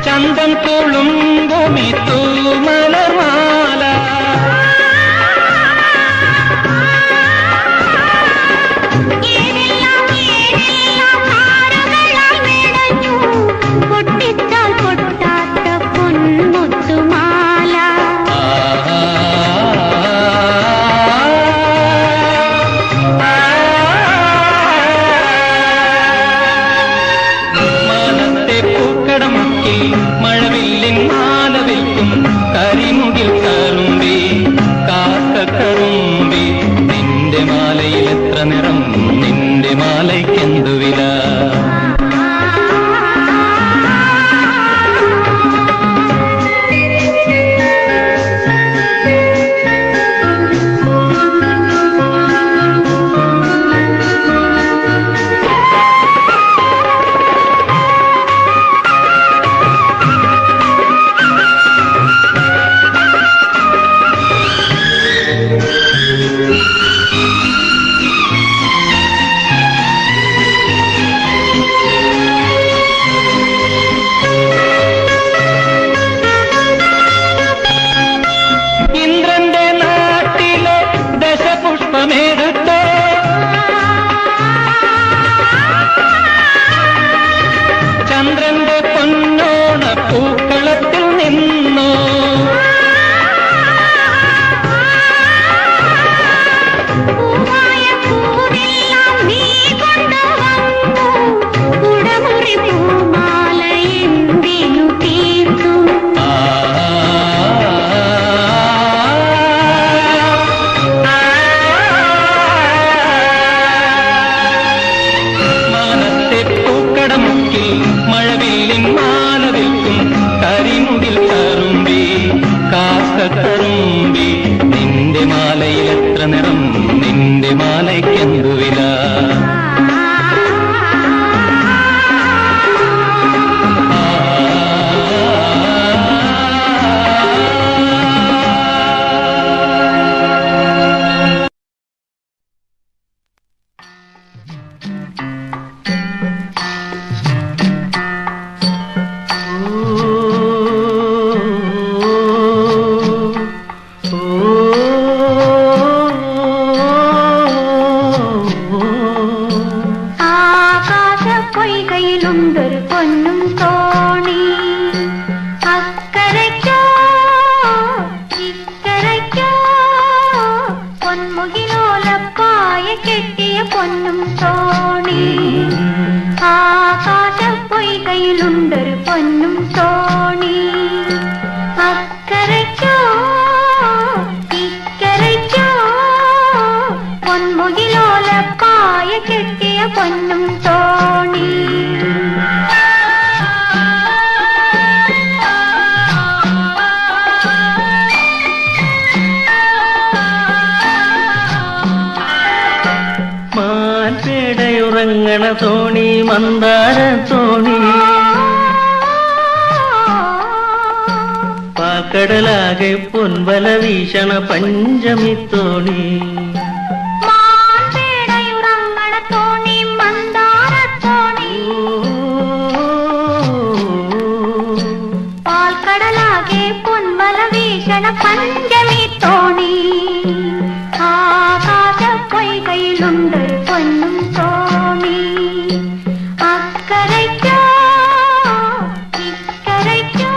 ചന്തം തുളുമ്പുമി തൂമലർമാല, പൊട്ടിച്ചാൽ പൊട്ടാത്ത പൊന്മുത്തുമാല. മാനത്തെ പൂക്കടമുക്കി മഴവില്ലിൻ മാല വിൽക്കും കരിമുകിൽ കറുമ്പി കാക്കക്കറുമ്പി, നിന്റെ മാലയിൽ എത്ര നിറം, നിന്റെ മാലയ്ക്കെന്തു വില. ഇന്ദ്രന്റെ നാട്ടിലെ ദശപുഷ്പമെടുത്തോ, ചന്ദ്രന്റെ പൊന്നോണ പൂക്കളത്തിൽ നിന്നോ, പൂവായ പൂവെല്ലാം നീ കൊണ്ടുവന്നു, കുടമുറി പൂമാല എന്തിനു തീർന്നു. വില്ലിൻ മാല വിൽക്കും കരിമുകിൽ കറുമ്പി കാക്കക്കറുമ്പി നിന്റെ മാലയിൽ എത്ര നിറം നിന്റെ മാലയ്ക്കെന്തു വില പൊയ്കയിലുണ്ടൊരു പൊന്നും തോണി അക്കരയ്ക്കോ ഇക്കരയ്ക്കോ പൊന്മുകിലോലപ്പായ കെട്ടിയ പൊന്നും തോണി ആകാശ പൊയ്കയിലുണ്ടൊരു പൊന്നും തോണി അക്കരയ്ക്കോ ഇക്കരയ്ക്കോ പൊന്മുകിലോലപ്പായ കെട്ടിയ പൊന്നും തോണി മാൻപേടയുറങ്ങണ തോണി മന്ദാര തോണി പാക്കടലാകെ പൊൻവല വീശണ പഞ്ചമി തോണി മാൻപേടയുറങ്ങണ തോണി മന്ദാര തോണി പാൽക്കടലാകെ പൊൻവല വീശണ പഞ്ചമി തോണി ആകാശ പൊയ്കയിലുണ്ടൊരു പൊന്നും തോണി അക്കരയ്ക്കോ ഇക്കരയ്ക്കോ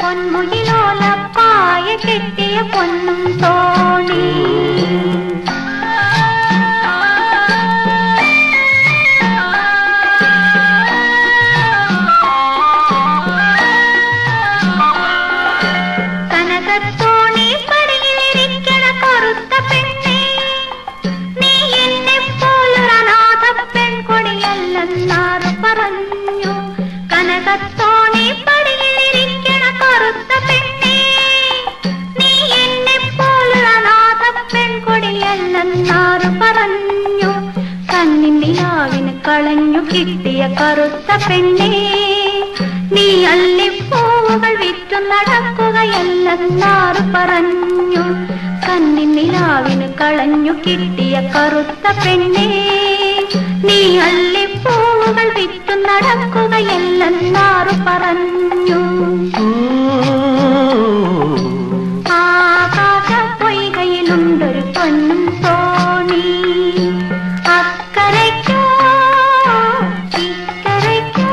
പൊന്മുകിലോലപ്പായ കെട്ടിയ പൊന്നും തോണി കനകത്തോണി പടിയിലിരിക്കണ കറുത്ത പെണ്ണേ നീ എന്നെ പോലൊരനാഥ പെൺകൊടിയല്ലെന്നാറ് പറഞ്ഞു കനകത്തോണി പടിയിലിരിക്കണ കറുത്ത പെണ്ണേ നീ എന്നെ പോലൊരനാഥ പെൺകൊടിയല്ലെന്നാറ് പറഞ്ഞു കണ്ണിൻ നിലാവിന് കളഞ്ഞു കിട്ടിയ കറുത്ത പെണ്ണേ നീ അല്ലിപ്പൂവുകൾ വിറ്റു നടക്കുകയല്ലെന്നാറ് പറഞ്ഞു കണ്ണിൻ നിലാവിന് കളഞ്ഞു കിട്ടിയ കറുത്ത പെണ്ണേ നീ അല്ലിപ്പൂവുകൾ വിറ്റു നടക്കുകയല്ലെന്നാറ് പറഞ്ഞു ആകാശ പൊയ്കയിലുണ്ടൊരു പൊന്നും തോണി അക്കരയ്ക്കോ ഇക്കരയ്ക്കോ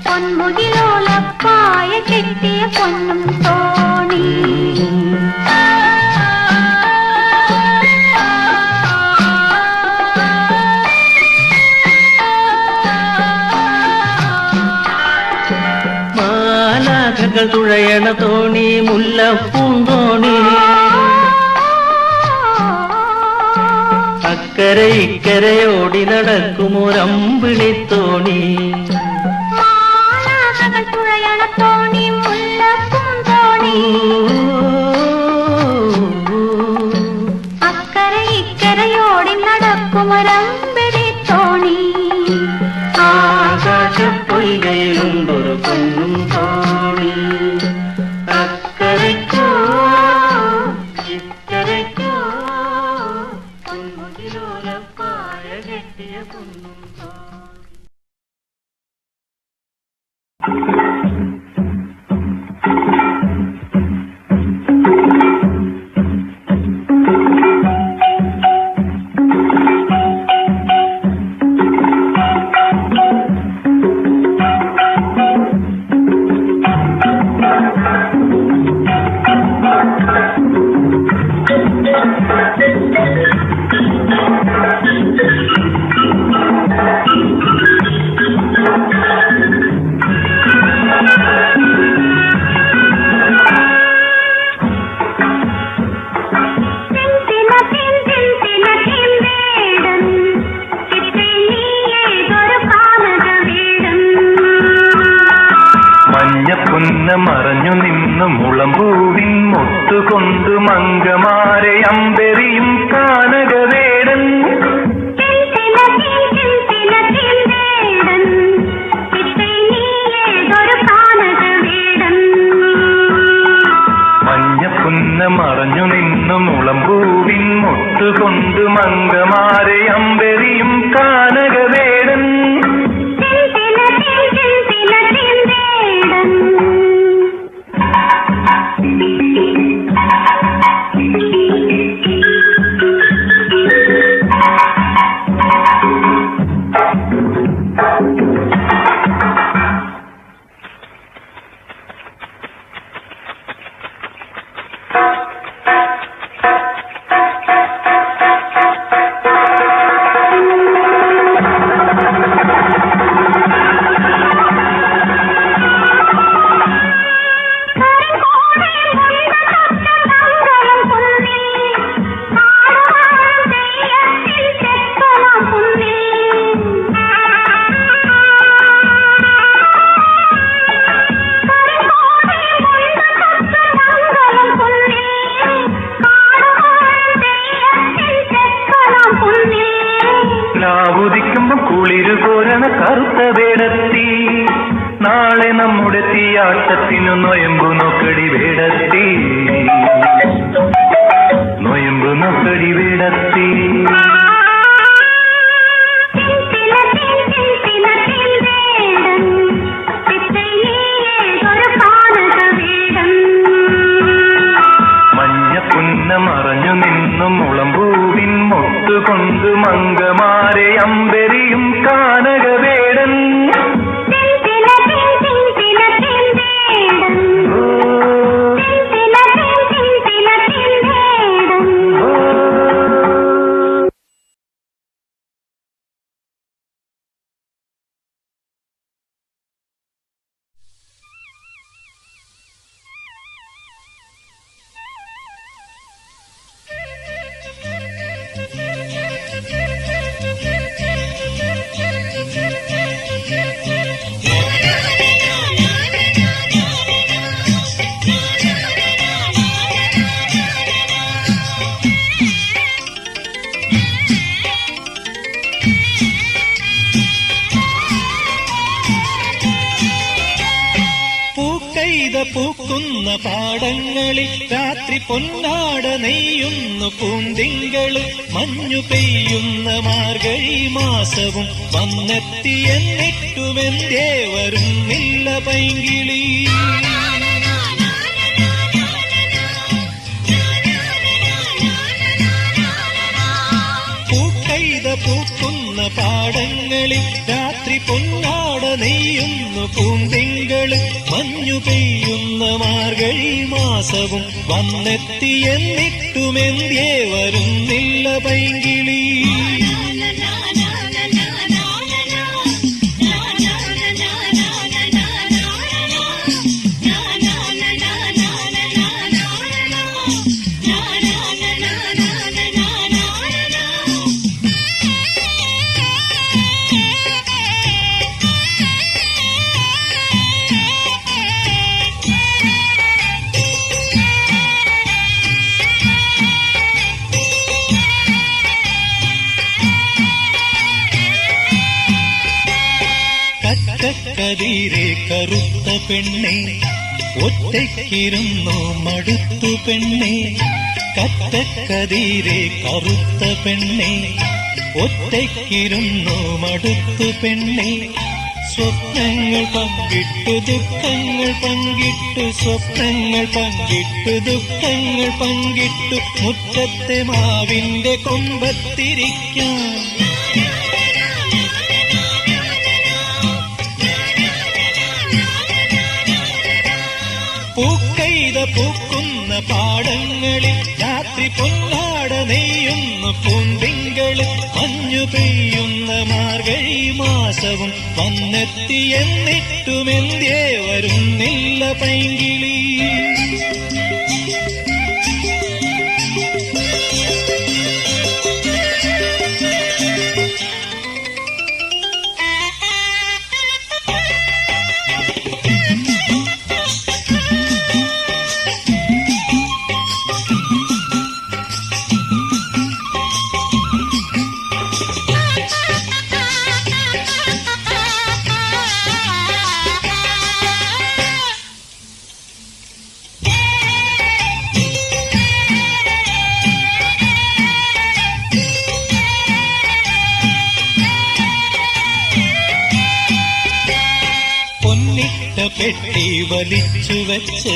പൊന്മുകിലോലപ്പായ കെട്ടിയ പൊന്നും തോണി മാലാഖകൾ തുഴയണ തോണി മുല്ലപ്പൂന്തോണി അക്കരെ ഇക്കരയോടി നടക്കുമൊരമ്പിളിത്തോണി മാലാഖകൾ തുഴയണ തോണി മുല്ലപ്പൂന്തോണി അക്കരെ ഇക്കരയോടി നടക്കുമൊരമ്പിളി തോണി ആകാശപ്പൊയ്കയിലുണ്ടൊരു പൊന്നും തോണി അക്കരയ്ക്കോ ഇക്കരയ്ക്കോ പൊന്മുകിലോലപ്പായ കെട്ടിയ പൊന്നും തോണി മഞ്ഞപ്പുന്ന മറഞ്ഞു നിന്നു മുളമ്പൂവിൻ മുത്തുകൊണ്ടു മങ്കമാരെ അമ്പെറിയും കാനകവേടൻ. മഞ്ഞപ്പുന്ന മറഞ്ഞു നിന്നു മുളമ്പൂവിൻ മുത്തുകൊണ്ടു മങ്കമാരെ അമ്പെറിയും കാനകവേടൻ. ുമ്പോ കുളിരു കോരണ കറുത്ത വേടത്തി, നാളെ നമ്മുടെ തീയാട്ടത്തിനു നൊയമ്പു നോക്കടി വേടത്തി, നൊയമ്പു നോക്കടി വേടത്തി. മഞ്ഞപ്പുന്ന മറഞ്ഞു നിന്നു മുളമ്പൂവിൻ മുത്തുകൊണ്ടു മങ്കമാരെ അമ്പെറിയും കാനകവേടൻ. പൂക്കുന്ന പാടങ്ങളിൽ രാത്രി പൊന്നാട നെയ്യുന്നു പൂന്തിങ്കള്, മഞ്ഞു പെയ്യുന്ന മാർഗഴി മാസവും വന്നെത്തിയെന്നിട്ടുമെന്തേ വരുന്നില്ല പൈങ്കിളി. പൂക്കുന്ന പാടങ്ങളിൽ രാത്രി പൊന്നാട നെയ്യുന്നു പൂന്തിങ്കള്, മഞ്ഞു പെയ്യുന്ന മാർഗഴി മാസവും വന്നെത്തിയെന്നിട്ടുമെന്തേ വരുന്നില്ല പൈങ്കിളി. കതിരെ കറുത്ത പെണ്ണെ ഒറ്റയ്ക്കിരുന്നു മടുത്തു പെണ്ണെ, കതിരെ കറുത്ത പെണ്ണെ ഒറ്റയ്ക്കിരുന്നു മടുത്തു പെണ്ണെ. സ്വപ്നങ്ങൾ പങ്കിട്ടു ദുഃഖങ്ങൾ പങ്കിട്ടു, സ്വപ്നങ്ങൾ പങ്കിട്ടു ദുഃഖങ്ങൾ പങ്കിട്ടു, മുറ്റത്തെ മാവിന്റെ കൊമ്പത്തിരിക്കാം. പൂക്കുന്ന പാടങ്ങളിൽ രാത്രി പൊന്നാട നെയ്യുന്നു പൂന്തിങ്കള്, മഞ്ഞു പെയ്യുന്ന മാർഗഴി മാസവും വന്നെത്തിയെന്നിട്ടുമെന്തേ വരുന്നില്ല പൈങ്കിളി. പെട്ടി വലിച്ചു വെച്ച്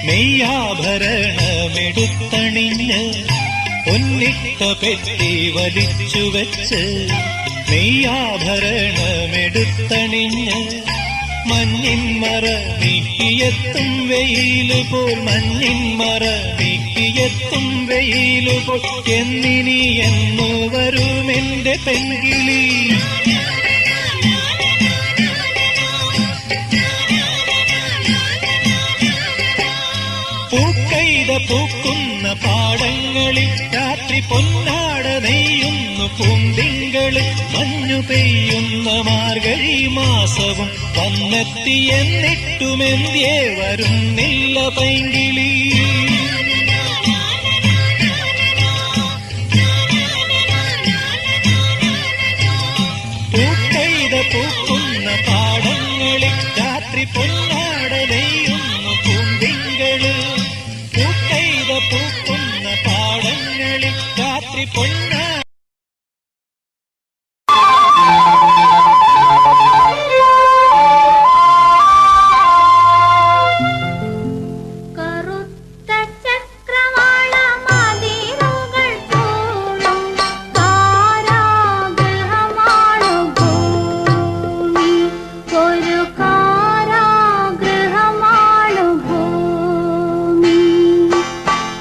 നെയ്യാഭരണമെടുത്തണിഞ്ഞ് പൊന്നിട്ട പെട്ടി വലിച്ചു വെച്ച് നെയ്യാഭരണമെടുത്തണിഞ്ഞ് മഞ്ഞിന്മറ നീക്കിയെത്തും വെയിലുപോൽ മഞ്ഞിന്മറ നീക്കിയെത്തും വെയിലുപോൽ എന്നിനി എന്നു വരുമെന്റെ പെൺകിളി പൂക്കൈത പൂക്കുന്ന പാടങ്ങളിൽ രാത്രി പൊന്നാട നെയ്യുന്നു പൂന്തിങ്കള് മഞ്ഞു പെയ്യുന്ന മാർഗഴി മാസവും വന്നെത്തി എന്നിട്ടുമെന്ത്യേ വരുന്നില്ല പൈങ്കിളി പൂക്കൈത പൂക്കുന്ന പാടങ്ങളിൽ രാത്രി പൊന്നാട നെയ്യുന്നു പൂന്തിങ്കള് പൂക്കൈത പൂക്കുന്ന പാടങ്ങളിൽ രാത്രി പൊന്നാട കറുത്ത ചക്രവാള മതിലുകൾ തോറും കാരാഗൃഹമാണു ഭൂമി ഒരു കാരാഗൃഹമാണു ഭൂമി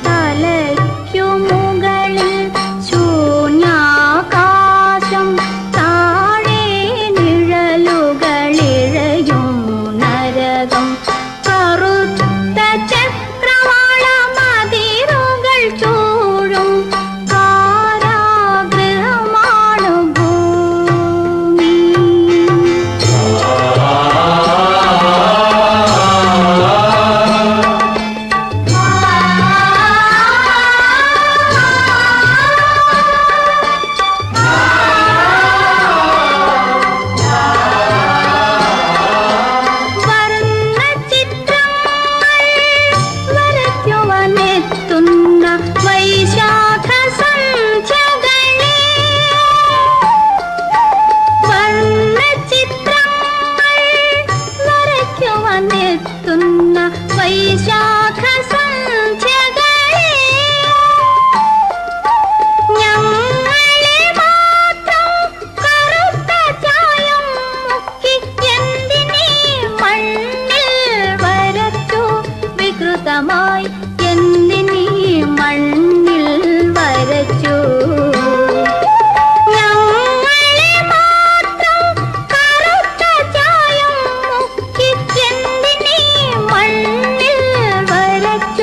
തലയ്ക്കു മുകളിൽ ശൂന്യാകാശം താഴെ നിഴലുകളിഴയും നരകം കറുത്ത ചക്രവാള മതിലുകൾ ചൂഴും കാരാഗൃഹമാണു ഭൂമി വർണ്ണചിത്രങ്ങൾ വരയ്ക്കുവാനെത്തുന്ന വൈശാഖ സന്ധ്യകളെ വർണ്ണചിത്രങ്ങൾ വരയ്ക്കുവാനെത്തുന്ന വൈശാഖ സന്ധ്യകളെ ഞങ്ങളെ മാത്രം കറുത്ത ചായം മുക്കി എന്തിനീ മണ്ണിൽ വരച്ചു വികൃതമായി എന്തിനീ മണ്ണിൽ വരച്ചു ഞങ്ങളെ മാത്രം കറുത്ത ചായം മുക്കി എന്തിനീ മണ്ണിൽ വരച്ചു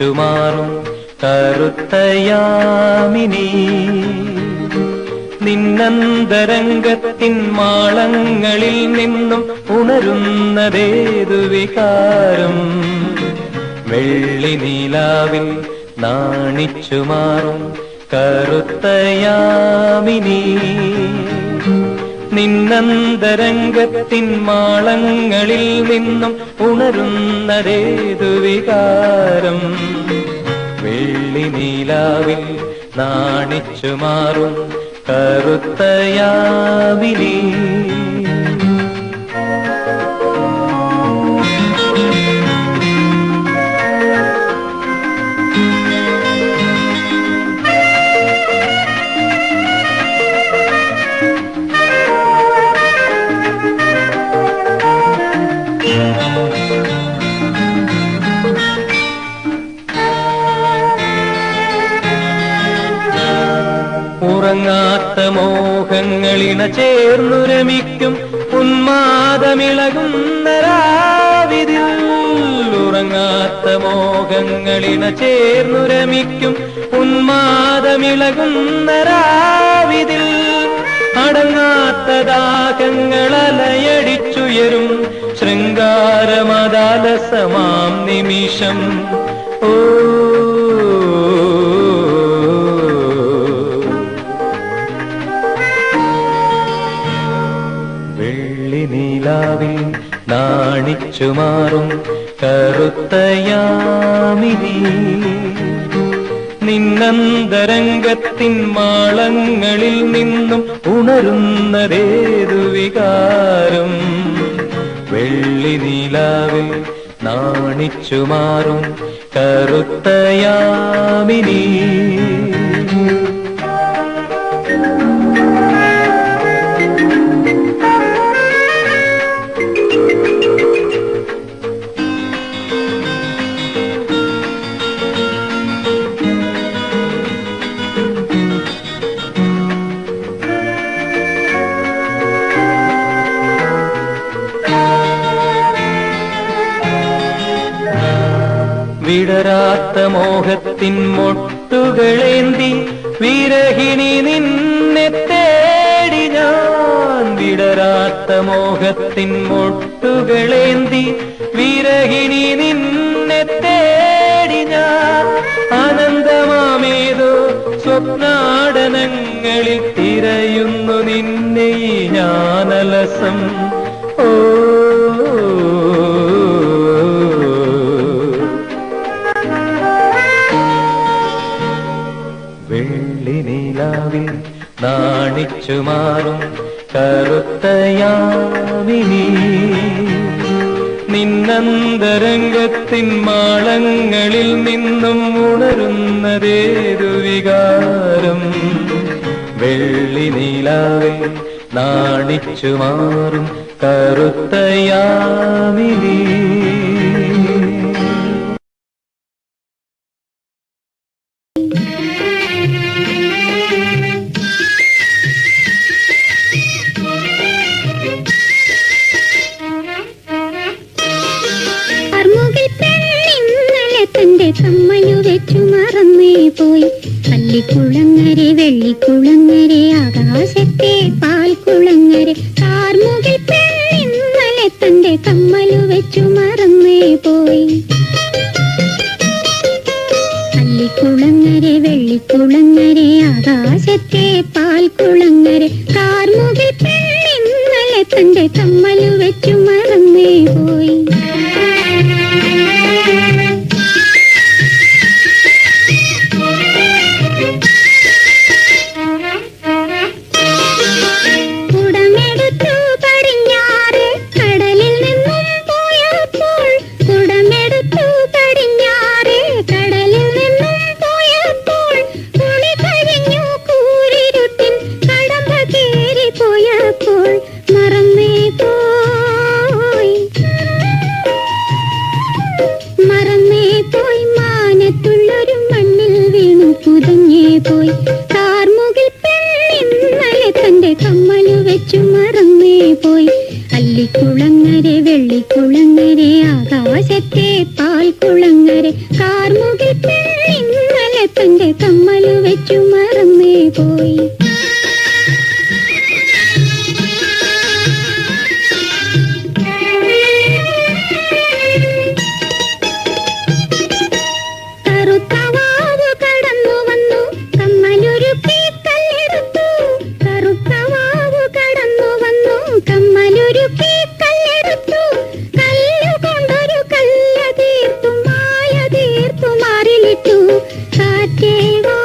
നാണിച്ചു മാറും കറുത്തയാമിനി നിന്നന്തരംഗത്തിൻ മാളങ്ങളിൽ നിന്നും ഉണരുന്നതേതു വികാരം വെള്ളി നീലാവിൽ നാണിച്ചു മാറും കറുത്തയാമിനി നിന്നന്തരംഗത്തിൻ മാളങ്ങളിൽ നിന്നും ഉണരുന്നതേതു വികാരം വെള്ളി നീലാവിൽ നാണിച്ചു മാറും കറുത്തയാമിനി ഉറങ്ങാത്ത മോഹങ്ങളിണ ചേർന്നു രമിക്കും ഉന്മാദമിളകുന്ന രാവിതിൽ ഉറങ്ങാത്ത മോഹങ്ങളിണ ചേർന്നു രമിക്കും ഉന്മാദമിളകുന്ന രാവിതിൽ അടങ്ങാത്ത ദാഹങ്ങളലയടിച്ചുയരും ശൃംഗാരമദാലസമാം നിമിഷം ഓ നീലാവിൽ നാണിച്ചു മാറും കറുത്തയാമിനി നിന്നന്തരംഗത്തിൻ മാളങ്ങളിൽ നിന്നും ഉണരുന്നതേതു വികാരം വെള്ളി നീലാവിൽ നാണിച്ചു മാറും കറുത്തയാമിനി വിടരാത്ത മോഹത്തിൻ മൊട്ടുകളേന്തി വിരഹിണി നിന്നെ തേടി ഞാൻ വിടരാത്ത മോഹത്തിൻ മൊട്ടുകളേന്തി വിരഹിണി നിന്നെ തേടി ഞാൻ ആനന്ദമാമേതോ സ്വപ്നാടനങ്ങളിൽ തിരയുന്നു നിന്നെ ഈ ഞാനലസം ഓ വെള്ളി നീലാവിൽ നാണിച്ചു മാറും കറുത്തയാമിനി നിന്നന്തരംഗത്തിൻ മാളങ്ങളിൽ നിന്നും ഉണരുന്നതേതു വികാരം വെള്ളി നീലാവിൽ നാണിച്ചു മാറും കറുത്തയാമിനി കമ്മലു വെച്ചു മറന്നേ പോയി കല്ലിക്കുളങ്ങരെ വെള്ളിക്കുളങ്ങരെ ആകാശത്തെ പാൽക്കുളങ്ങരെ കാർമുകിൽ പെണ്ണിന്നലെ തന്റെ കമ്മലു വെച്ചു മറന്നേ പോയി കല്ലിക്കുളങ്ങരെ വെള്ളിക്കുളങ്ങരെ ആകാശത്തെ പാൽക്കുളങ്ങരെ കാർമുകിൽ പെണ്ണിന്നലെ തന്റെ കമ്മലു വെച്ചു മറന്നേ പോയി പോയി കാർമുകിൽ പെണ്ണിന്നലെ തന്റെ കമ്മലു വെച്ചു മറന്നേ പോയി അല്ലിക്കുളങ്ങരെ വെള്ളിക്കുളങ്ങരെ ആകാശത്തെ പാൽക്കുളങ്ങരെ കാർമുകിൽ കമ്മലു വെച്ചു മറന്നേ പോയി. കറുത്ത വാവ് കടന്നു വന്നു കമ്മലൊരുക്കി കല്ലെടുത്തു. കറുത്ത വാവ് കടന്നു വന്നു കമ്മലൊരുക്കി കല്ലെടുത്തു. കല്ലുകൊണ്ടൊരു കല്ല തീർത്തു മാല തീർത്തു മാറിലിട്ടു. കാറ്റേ വാ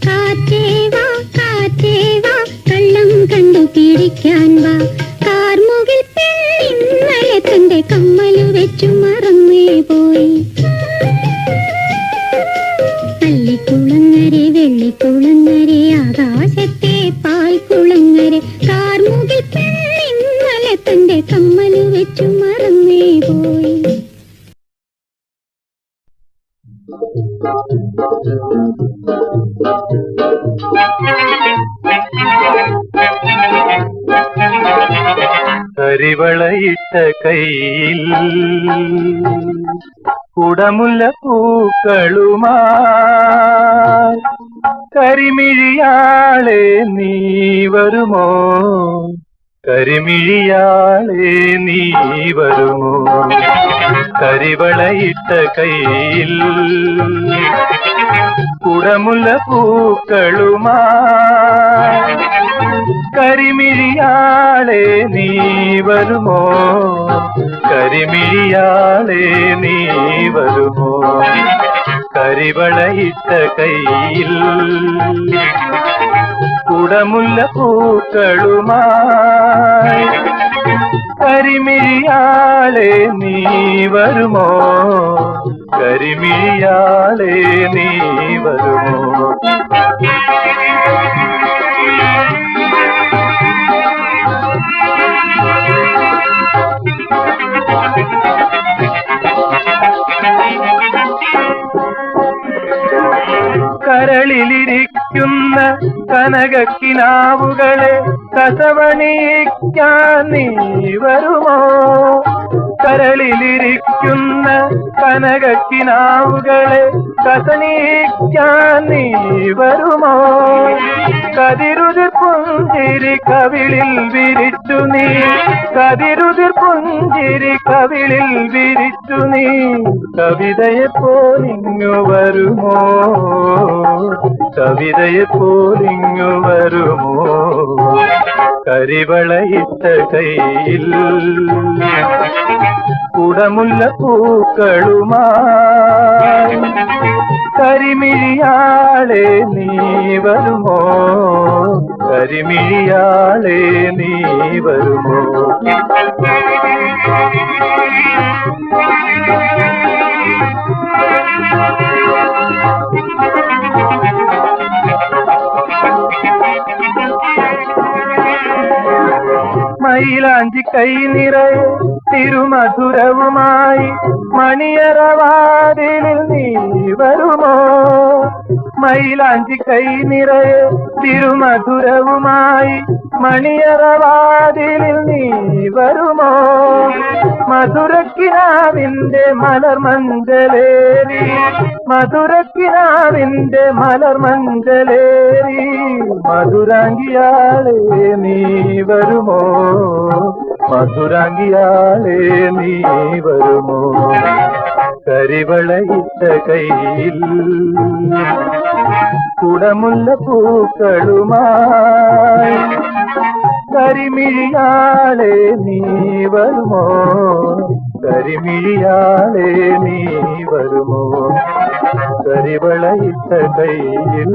കാറ്റേ വാ കാറ്റേ വാ കള്ളം കണ്ടു പിടിക്കാൻ വാ. കാർമുകിൽ പെണ്ണിന്നലെ തന്റെ കമ്മലു വെച്ചു മറന്നേ പോയി. പള്ളിക്കുളങ്ങരെ വെള്ളിക്കുളങ്ങരെ ആകാശത്തെ പാൽക്കുളങ്ങരെ കാർമുകിൽ പെണ്ണിന്നലെ തന്റെ കമ്മലു വെച്ചു മറന്നേ പോയി. കരിവളയിട്ട കയ്യിൽ കുടമുല്ല പൂക്കളുമാ കരിമിഴിയാളെ നീ വരുമോ? കരിമിഴിയാളെ നീ വരുമോ? കരിവളയിട്ട കയ്യിൽ കുടമുല്ല പൂക്കളുമാ കരിമിഴിയാളെ നീ വരുമോ? കരിമിഴിയാളെ നീ വരുമോ? കരിവളയിട്ട കയ്യിൽ കുടമുല്ല പൂക്കളുമായി കരിമിഴിയാളെ നീ വരുമോ? കരിമിഴിയാളെ നീ വരുമോ? കരളിലിരിക്കുന്ന കനകക്കിനാവുകളെ കസവണിക്കാൻ നീ വരുമോ? കരളിലിരിക്കുന്ന കനകക്കിനാവുകളെ കസണിക്കാൻ നീ വരുമോ? കതിരുതിർ പുഞ്ചിരി കവിളിൽ വിരിച്ചു നീ കതിരുതിർ പുഞ്ചിരി കവിളിൽ വിരിച്ചു നീ കവിതയെ പോലിങ്ങു വരുമോ? കവിതയെ പോലിങ്ങു വരുമോ? കരിവളയിട്ട കയ്യിൽ കുടമുല്ല പൂക്കളുമായി കരിമിഴിയാളെ നീ വരുമോ? കരിമിഴിയാളെ നീ വരുമോ? മൈലാഞ്ചി കൈ നിറയെ തിരുമധുരവുമായി മണിയറവാതിലിൽ നീ വരുമോ? മൈലാഞ്ചി കൈ നിറയെ തിരുമധുരവുമായി മണിയറവാതിലിൽ നീ വരുമോ? മധുരക്കിനാവിന്റെ മലർമഞ്ചലേറി മധുരക്കിനാവിന്റെ മലർമഞ്ചലേറി മധുരാംഗിയാളെ നീ വരുമോ? മധുരാംഗിയാളെ നീ വരുമോ? കരിവളയിട്ട കയ്യിൽ കുടമുല്ല പൂക്കളുമായി കരിമിഴിയാളെ നീ വരുമോ? കരിമിഴിയാളെ നീ വരുമോ? കരിവളയിട്ട കയ്യിൽ